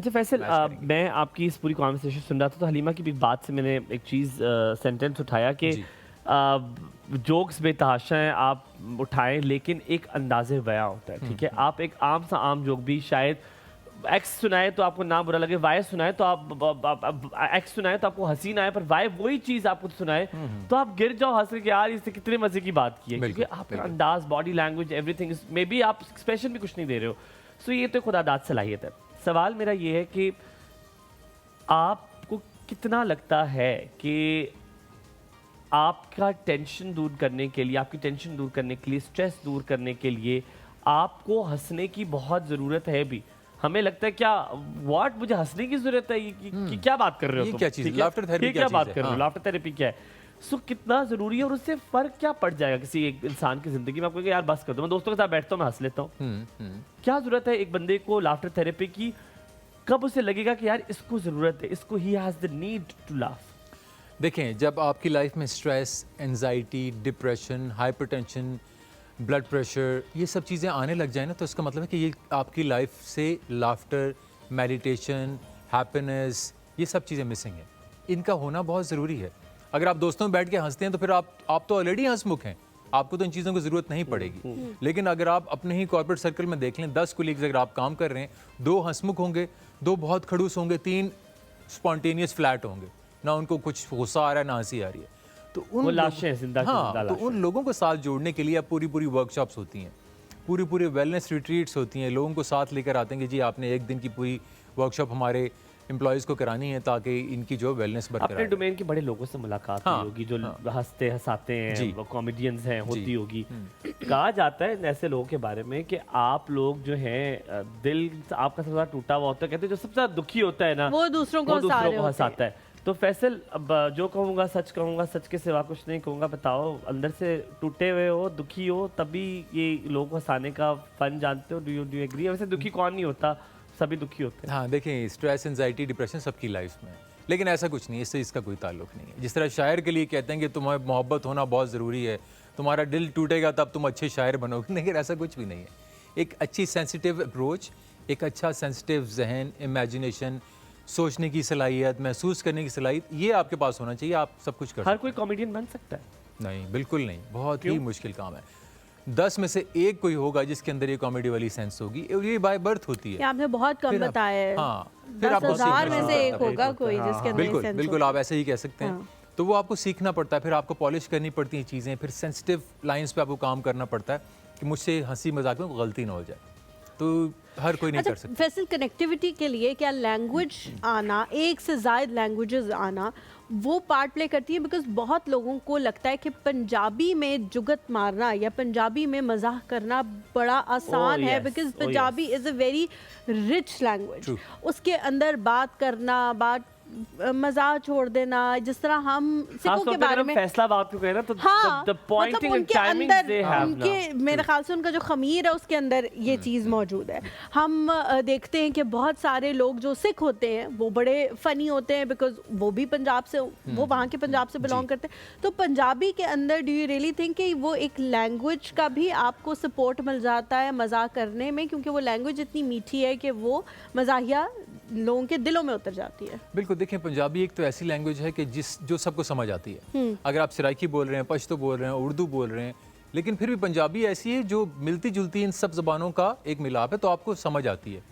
अच्छा फैसल, मैं आपकी इस पूरी कॉन्वर्सेशन सुन रहा था तो हलीमा की भी बात से मैंने एक चीज़ सेंटेंस उठाया कि जी। जोक्स बेतहाशा हैं, आप उठाएं लेकिन एक अंदाज़े बयां होता है, ठीक है। आप एक आम सा आम जोक भी शायद एक्स सुनाए तो आपको ना बुरा लगे, वाई सुनाए तो आप एक्स सुनाए तो आपको हंसी ना आए, पर वाई वही चीज़ आपको सुनाए तो आप गिर जाओ हंस के, यार इससे कितने मज़े की बात की है, क्योंकि बिल्कुल, आपका बिल्कुल। अंदाज, body language, everything, may be आप एक्सप्रेशन भी कुछ नहीं दे रहे हो। सो ये तो खुदादाद सलाहियत है। सवाल मेरा ये है कि आपको कितना लगता है कि आपका टेंशन दूर करने के लिए, आपकी टेंशन दूर करने के लिए, स्ट्रेस दूर करने के लिए आपको हंसने की बहुत ज़रूरत है भी? हमें लगता है क्या व्हाट, मुझे हंसने की ज़रूरत है, ये क्या बात कर रहे हो ये तुम? क्या चीज़ है? ठीक है? लाफ्टर थेरेपी ये क्या क्या चीज़ बात है? कर रहे हो? हाँ। लाफ्टर थेरेपी क्या है? सो कितना ज़रूरी है और उससे फ़र्क क्या पड़ जाएगा किसी एक इंसान की ज़िंदगी में? आपको यार बस कर दो, मैं दोस्तों के साथ बैठता हूँ, मैं हंस लेता हूँ। क्या ज़रूरत है एक बंदे को लाफ्टर थेरेपी की? कब उसे लगेगा कि यार इसको ज़रूरत है, इसको ही has the need to laugh? देखें, जब आपकी लाइफ में stress, anxiety, depression, hypertension, blood pressure, ये सब चीज़ें आने लग जाए ना, तो इसका मतलब है कि ये आपकी लाइफ से लाफ्टर, मेडिटेशन, हैप्पीनेस, ये सब चीज़ें मिसिंग हैं। इनका होना बहुत ज़रूरी है। अगर आप दोस्तों में बैठ के हंसते हैं तो फिर आप तो ऑलरेडी हंसमुख हैं, आपको तो इन चीज़ों की ज़रूरत नहीं पड़ेगी। लेकिन अगर आप अपने ही कॉर्पोरेट सर्कल में देख लें, 10 कोलीग्स अगर आप काम कर रहे हैं, 2 हंसमुख होंगे, 2 बहुत खड़ूस होंगे, 3 स्पॉन्टेनियस फ्लैट होंगे, ना उनको कुछ गुस्सा आ रहा है ना हंसी आ रही है। तो वो लाशें हैं, जिंदा की जिंदा हाँ, तो लाशें। उन लोगों को साथ जोड़ने के लिए अब पूरी वर्कशॉप्स होती हैं, पूरी वेलनेस रिट्रीट्स होती हैं, लोगों को साथ लेकर आते हैं कि जी आपने एक दिन की पूरी वर्कशॉप हमारे एम्प्लॉयज़ को करानी है ताकि इनकी जो वेलनेस बरकरार अपने रहे। डोमेन के बड़े लोगों से मुलाकात हुई हाँ, होगी, जो हाँ। हंसते हंसाते जी। हैं, वो कॉमेडियंस हैं, जी। होती होगी। कहा जाता है ऐसे लोगों के बारे में कि आप लोग जो हैं, दिल आपका सबसे ज़्यादा टूटा हुआ होता है, कहते हैं जो सबसे ज़्यादा दुखी होता है ना, वो दूसरों को वो दूसरों हंसा को रहे हंसाता है। तो फैसल, अब जो कहूँगा सच के सिवा कुछ नहीं कहूँगा। बताओ, अंदर से टूटे हुए हो, दुखी हो, तभी ये लोग हंसाने का फन जानते हो? Do you agree? वैसे दुखी कौन नहीं होता, सभी दुखी होते हैं। हाँ, देखें, स्ट्रेस, एंजाइटी, डिप्रेशन सबकी लाइफ में है, लेकिन ऐसा कुछ नहीं है, इससे इसका कोई ताल्लुक नहीं है। जिस तरह शायर के लिए कहते हैं कि तुम्हें मोहब्बत होना बहुत ज़रूरी है, तुम्हारा दिल टूटेगा तब तुम अच्छे शायर बनोगे, लेकिन ऐसा कुछ भी नहीं है। एक अच्छी सेंसिटिव अप्रोच, एक अच्छा सेंसिटिव जहन, इमेजिनेशन, सोचने की सलाहियत, महसूस करने की सलाहियत, ये आपके पास होना चाहिए, आप सब कुछ कर हर सकते कोई कॉमेडियन बन सकता है? हैं। नहीं, बिल्कुल नहीं, बहुत ही क्यों? मुश्किल काम है। 10 में से 1 कोई होगा जिसके अंदर ये कॉमेडी वाली सेंस होगी, और ये बाय बर्थ होती ये है। आपने बहुत कम फिर आप- बताया है। हाँ, फिर आपको 10,000 में सीखना से एक पड़ता है। होगा कोई हाँ, जिसके अंदर ये बिल्कुल, सेंस बिल्कुल, होगा। आप ऐसे ही कह सकते हैं। हाँ। तो वो आपको सीखना पड़ता है, फिर आपको पॉलिश करनी पड़ती हैं चीज़ें, फिर सेंसिटिव लाइंस पे आपको काम करना पड़ता है कि मुझसे हंसी मजाक में गलती ना हो जाए। तो हर कोई नहीं अच्छा, कर सकता। फैसल, कनेक्टिविटी के लिए क्या लैंग्वेज आना, एक से ज़ायद लैंग्वेजेस आना, वो पार्ट प्ले करती है? बिकॉज बहुत लोगों को लगता है कि पंजाबी में जुगत मारना या पंजाबी में मजाक करना बड़ा आसान है, yes, because oh, Punjabi is a very rich language. True. उसके अंदर बात करना, मजाक छोड़ देना, जिस तरह हम सिखों के बारे में फैसलाबाद को कहे ना, तो हाँ, the pointing मतलब and उनके timings अंदर, they have उनके now. मेरे ख्याल से उनका जो खमीर है उसके अंदर ये चीज़ मौजूद है। हम देखते हैं कि बहुत सारे लोग जो सिख होते हैं वो बड़े फ़नी होते हैं, बिकॉज वो भी पंजाब से, वो वहाँ के पंजाब से बिलोंग करते हैं। तो पंजाबी के अंदर डू यू रियली थिंक कि वो एक लैंग्वेज का भी आपको सपोर्ट मिल जाता है मजाक करने में, क्योंकि वो लैंग्वेज इतनी मीठी है कि वो मजाहिया लोगों के दिलों में उतर जाती है? बिल्कुल, देखें, पंजाबी एक तो ऐसी लैंग्वेज है कि जो सबको समझ आती है। अगर आप सराइकी बोल रहे हैं, पश्तो बोल रहे हैं, उर्दू बोल रहे हैं, लेकिन फिर भी पंजाबी ऐसी है जो मिलती जुलती इन सब ज़बानों का एक मिलाप है, तो आपको समझ आती है।